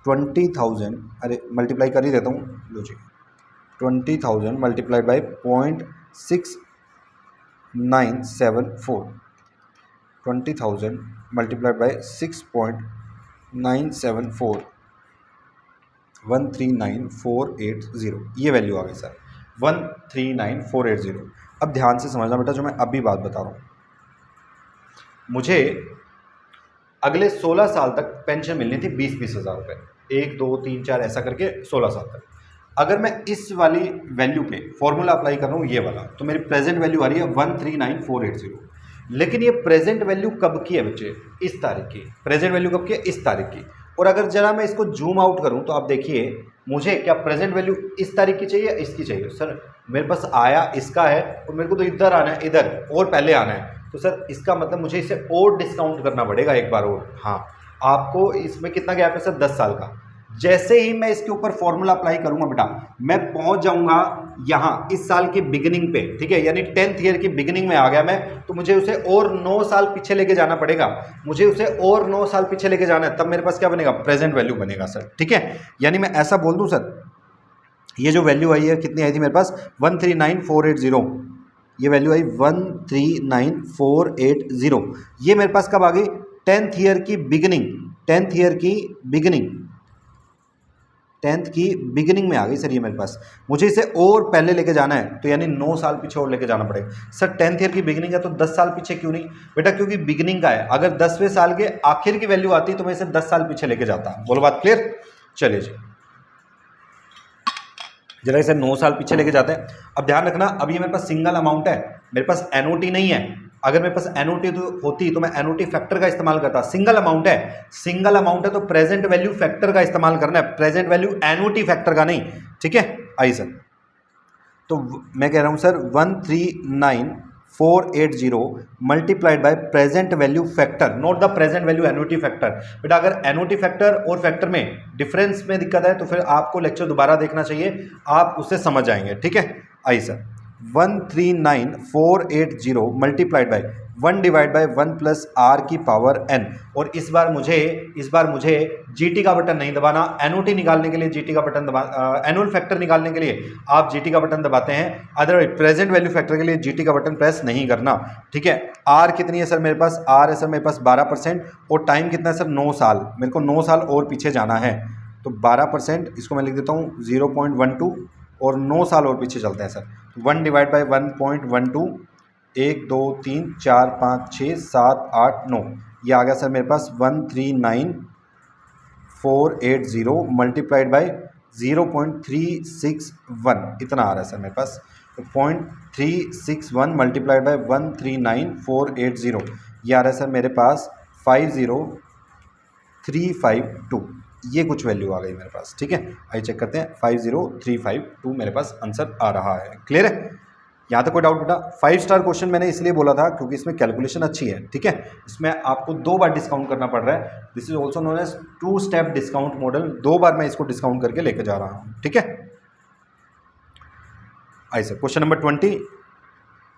20,000, अरे मल्टीप्लाई कर ही देता हूँ, लो जी 20,000 मल्टीप्लाइड बाई 0.6974, 20,000 मल्टीप्लाइड बाई 6.974, 139,480, ये वैल्यू आ गई सर 139,480। अब ध्यान से समझना बेटा, जो मैं अभी बात बता रहा हूँ, मुझे अगले 16 साल तक पेंशन मिलनी थी 20-20 हज़ार रुपये, 1, 2, 3, 4 ऐसा करके 16 साल तक। अगर मैं इस वाली वैल्यू पे फॉर्मूला अप्लाई कर रहा हूँ ये वाला, तो मेरी प्रेजेंट वैल्यू आ रही है 139,480। लेकिन ये प्रेजेंट वैल्यू कब की है बच्चे? इस तारीख की। प्रेजेंट वैल्यू कब की है? इस तारीख की। और अगर जरा मैं इसको जूम आउट करूँ तो आप देखिए, मुझे क्या प्रेजेंट वैल्यू इस तारीख की चाहिए या इसकी चाहिए? सर मेरे पास आया इसका है और मेरे को तो इधर आना है, इधर और पहले आना है, तो सर इसका मतलब मुझे इसे और डिस्काउंट करना पड़ेगा एक बार और। हाँ, आपको इसमें कितना गैप है सर? 10 साल का। जैसे ही मैं इसके ऊपर फॉर्मूला अप्लाई करूंगा बेटा, मैं पहुंच जाऊंगा यहाँ इस साल की बिगिनिंग पे, ठीक है, यानी 10th ईयर की बिगिनिंग में आ गया मैं, तो मुझे उसे और 9 साल पीछे लेके जाना पड़ेगा, मुझे उसे और 9 साल पीछे लेके जाना है, तब मेरे पास क्या बनेगा? प्रेजेंट वैल्यू बनेगा सर, ठीक है। यानी मैं ऐसा बोल दूं सर, ये जो वैल्यू आई है कितनी आई थी मेरे पास? 139,480, ये वैल्यू आई 139,480। ये मेरे पास कब आ गई? 10th ईयर की बिगिनिंग, 10th ईयर की बिगिनिंग, 10th की बिगिनिंग में आ गई सर ये मेरे पास। मुझे इसे और पहले लेके जाना है, तो यानी 9 साल पीछे और लेके जाना पड़ेगा। सर 10th ईयर की बिगिनिंग है तो 10 साल पीछे क्यों नहीं बेटा? क्योंकि बिगिनिंग का है, अगर 10वें साल के आखिर की वैल्यू आती तो मैं इसे 10 साल पीछे लेके जाता। बोलो बात क्लियर? चलिए जी, जरा इसे 9 साल पीछे लेके जाते हैं। अब ध्यान रखना, अब ये मेरे पास सिंगल अमाउंट है, मेरे पास एनओटी नहीं है। अगर मेरे पास एनओटी होती तो मैं एनओटी फैक्टर का इस्तेमाल करता। सिंगल अमाउंट है तो प्रेजेंट वैल्यू फैक्टर का इस्तेमाल करना है, प्रेजेंट वैल्यू एनओटी फैक्टर का नहीं, ठीक है। आइए सर, तो मैं कह रहा हूं sir 139,480 multiplied by present value factor, not the present value annuity factor. बेटा अगर एनओटी फैक्टर और फैक्टर में डिफरेंस में दिक्कत है तो फिर आपको लेक्चर दोबारा देखना चाहिए, आप उससे समझ जाएंगे, ठीक है। आइए sir, 139,480 multiplied by 1 divide by 1 plus R की पावर n। और इस बार मुझे जीटी का बटन नहीं दबाना। एनओटी निकालने के लिए जीटी का बटन दबा, एनुअल फैक्टर निकालने के लिए आप जीटी का बटन दबाते हैं, अदरवाइज प्रेजेंट वैल्यू फैक्टर के लिए जीटी का बटन प्रेस नहीं करना, ठीक है। आर कितनी है सर मेरे पास? आर है सर मेरे पास 12% और टाइम कितना है सर? 9 साल। मेरे को 9 साल और पीछे जाना है, तो 12%, इसको मैं लिख देता हूँ 0.12, और 9 साल और पीछे चलते हैं सर। 1 डिवाइड बाई 1.12, 1 2 3 4 5 6 7 8 9, ये आ गया सर मेरे पास 139480 मल्टीप्लाइड बाई 0.361, इतना आ रहा है सर मेरे पास। तो 0.361 मल्टीप्लाइड बाई 139480, ये आ रहा है सर मेरे पास 50352, ये कुछ वैल्यू आ गई मेरे पास। ठीक है, आइए चेक करते हैं। 50352 मेरे पास आंसर आ रहा है। क्लियर है? यहाँ तक कोई डाउट बेटा? 5 स्टार क्वेश्चन मैंने इसलिए बोला था क्योंकि इसमें कैलकुलेशन अच्छी है। ठीक है, इसमें आपको 2 बार डिस्काउंट करना पड़ रहा है। This is also known as 2 step discount model. 2 बार मैं इसको डिस्काउंट करके लेके जा रहा हूँ। ठीक है, आइए सर क्वेश्चन नंबर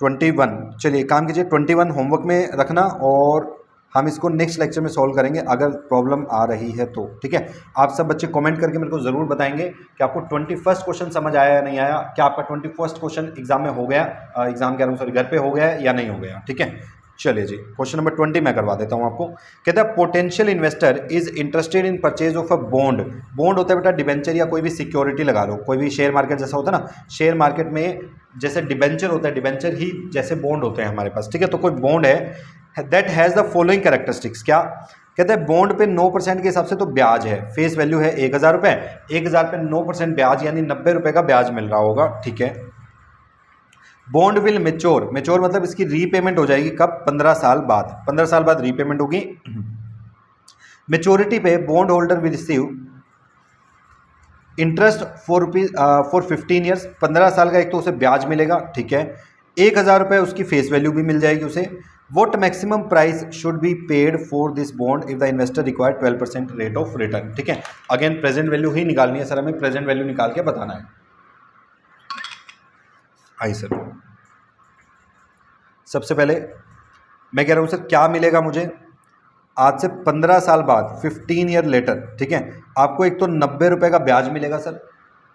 21। चलिए काम कीजिए, 21 होमवर्क में रखना और हम इसको नेक्स्ट लेक्चर में सॉल्व करेंगे अगर प्रॉब्लम आ रही है तो। ठीक है, आप सब बच्चे कमेंट करके मेरे को ज़रूर बताएंगे कि आपको 21st क्वेश्चन समझ आया या नहीं आया। क्या आपका 21st क्वेश्चन एग्जाम में हो गया, एग्जाम कह रहा हूँ सॉरी, घर पे हो गया या नहीं हो गया। ठीक है, चलिए जी क्वेश्चन नंबर 20 मैं करवा देता हूँ आपको। कहता है potential investor is interested in purchase of a bond. Bond होता है बेटा डिबेंचर या कोई भी सिक्योरिटी लगा लो, कोई भी शेयर मार्केट जैसा होता है ना, शेयर मार्केट में जैसे डिबेंचर होता है, डिबेंचर ही जैसे बॉन्ड होते हैं हमारे पास। ठीक है, तो कोई बॉन्ड है that has the following characteristics. क्या कहते हैं? बॉन्ड पे 9% के हिसाब से तो ब्याज है, फेस वैल्यू है 1000 रुपये, 1000 पे 9% ब्याज यानी 90 रुपये का ब्याज मिल रहा होगा। ठीक है, बॉन्ड विल मेच्योर, मेच्योर मतलब इसकी रीपेमेंट हो जाएगी कब? 15 साल बाद, 15 साल बाद रीपेमेंट होगी। मेच्योरिटी पे bond holder will receive interest for 15 years, 15 साल का एक तो उसे ब्याज मिलेगा। ठीक है, 1000 रुपये उसकी फेस वैल्यू भी मिल जाएगी उसे। What maximum price should be paid for this bond if the investor require 12% rate of return. ठीक है, अगेन प्रेजेंट वैल्यू ही निकालनी है सर, हमें प्रेजेंट वैल्यू निकाल के बताना है। आई सर, सबसे पहले मैं कह रहा हूँ सर क्या मिलेगा मुझे आज से 15 साल बाद, 15 ईयर लेटर। ठीक है, आपको एक तो 90 रुपये का ब्याज मिलेगा सर,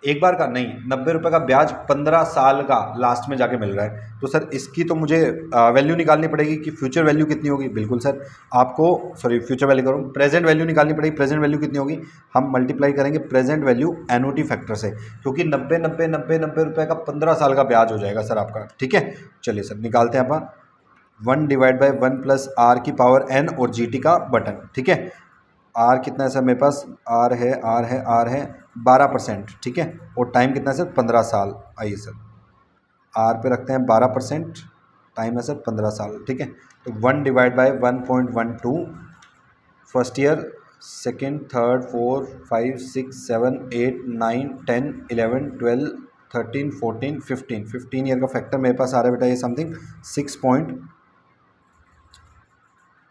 एक बार का नहीं, 90 रुपये का ब्याज 15 साल का लास्ट में जाके मिल रहा है। तो सर इसकी तो मुझे वैल्यू निकालनी पड़ेगी कि फ्यूचर वैल्यू कितनी होगी। बिल्कुल सर, आपको सॉरी फ्यूचर वैल्यू करूँ, प्रेजेंट वैल्यू निकालनी पड़ेगी। प्रेजेंट वैल्यू कितनी होगी? हम मल्टीप्लाई करेंगे प्रेजेंट वैल्यू एनुटी फैक्टर से, क्योंकि 90 रुपये का 15 साल का ब्याज हो जाएगा सर आपका। ठीक है, चलिए सर निकालते हैं अपन। 1 डिवाइड बाई 1 प्लस आर की पावर n और जी टी का बटन। ठीक है, आर कितना है सर मेरे पास? आर है 12%। ठीक है, और टाइम कितना है सर? 15 साल। आइए सर आर पे रखते हैं 12%, टाइम है सर 15 साल। ठीक है, तो 1 divide by 1.12, first year, second, third, 4 5 6 7 8 9 10 11 12 13 14 15 year का फैक्टर मेरे पास आ रहा है बेटा ये समथिंग 6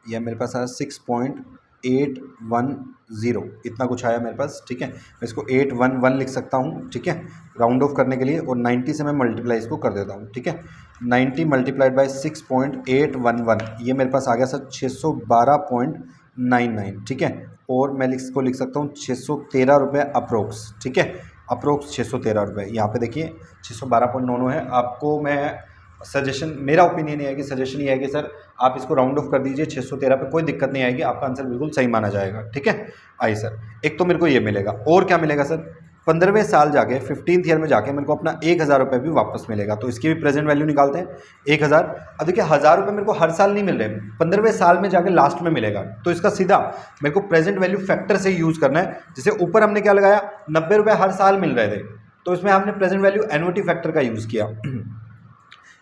यह मेरे पास आया 6.810, इतना कुछ आया मेरे पास। ठीक है, मैं इसको 811 लिख सकता हूँ। ठीक है, राउंड ऑफ करने के लिए, और 90 से मैं मल्टीप्लाई इसको कर देता हूँ। ठीक है, 90 मल्टीप्लाइड बाई 6.811, ये मेरे पास आ गया सर 612.99। ठीक है, और मैं इसको लिख सकता हूँ 613 रुपये अप्रोक्स। ठीक है, अप्रोक्स 613 रुपये, यहाँ पे देखिए 612.99 है। आपको मैं सजेशन, मेरा ओपिनियन ये है कि सजेशन ये है कि सर आप इसको राउंड ऑफ कर दीजिए 613 पे, कोई दिक्कत नहीं आएगी, आपका आंसर बिल्कुल सही माना जाएगा। ठीक है, आइए सर, एक तो मेरे को ये मिलेगा, और क्या मिलेगा सर? 15वें साल जाके 15th ईयर में जाके मेरे को अपना 1000 रुपये भी वापस मिलेगा। तो इसकी भी प्रेजेंट वैल्यू निकालते हैं 1000। अब देखिए 1000 रुपये मेरे को हर साल नहीं मिल रहे, 15वें साल में जाके लास्ट में मिलेगा। तो इसका सीधा मेरे को प्रेजेंट वैल्यू फैक्टर से यूज़ करना है। जैसे ऊपर हमने क्या लगाया, 90 रुपये हर साल मिल रहे थे, तो इसमें हमने प्रेजेंट वैल्यू एनुटी फैक्टर का यूज़ किया।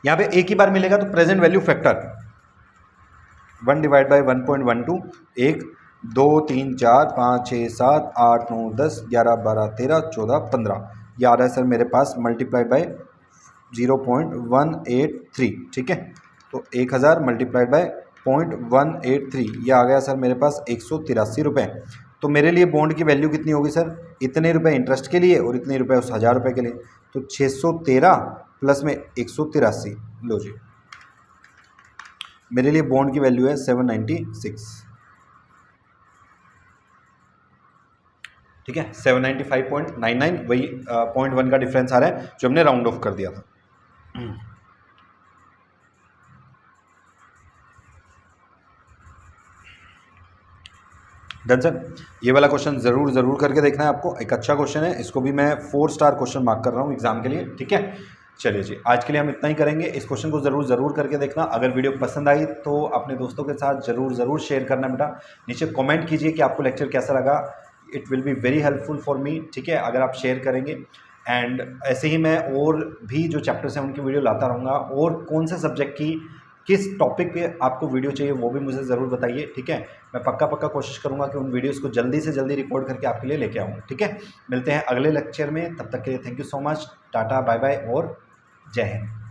यहाँ पे एक ही बार मिलेगा तो present value factor 1 divide by 1.12, 1 2 3 4 5 6 7 8 9 10 11 12 13 14 15, ये आ रहा है सर मेरे पास मल्टीप्लाइड बाई 0.183। ठीक है, तो 1000 मल्टीप्लाइड बाई 0.183, ये आ गया सर मेरे पास 183 रुपये। तो मेरे लिए बॉन्ड की वैल्यू कितनी होगी सर? इतने रुपए इंटरेस्ट के लिए और इतने रुपए उस 1000 रुपये के लिए, तो 613 प्लस में 183, लो जी मेरे लिए बॉन्ड की वैल्यू है 796। ठीक है, 795.99, वही 0.1 का डिफरेंस आ रहा है जो हमने राउंड ऑफ कर दिया था। Done sir. ये वाला क्वेश्चन ज़रूर करके देखना है आपको, एक अच्छा क्वेश्चन है, इसको भी मैं 4 स्टार क्वेश्चन मार्क कर रहा हूँ एग्जाम के लिए, ठीक है। चलिए जी, आज के लिए हम इतना ही करेंगे। इस क्वेश्चन को ज़रूर करके देखना। अगर वीडियो पसंद आई तो अपने दोस्तों के साथ ज़रूर शेयर करना बेटा। नीचे कमेंट कीजिए कि आपको लेक्चर कैसा लगा, it will be very helpful for me, ठीक है, अगर आप शेयर करेंगे। एंड ऐसे ही मैं और भी जो चैप्टर्स हैं उनकी वीडियो लाता रहूँगा, और कौन से सब्जेक्ट की किस टॉपिक पे आपको वीडियो चाहिए वो भी मुझे ज़रूर बताइए, ठीक है। मैं पक्का कोशिश करूँगा कि उन वीडियोस को जल्दी से जल्दी रिकॉर्ड करके आपके लिए लेके आऊँ, ठीक है। मिलते हैं अगले लेक्चर में, तब तक के लिए thank you so much, tata bye bye और जय हिंद।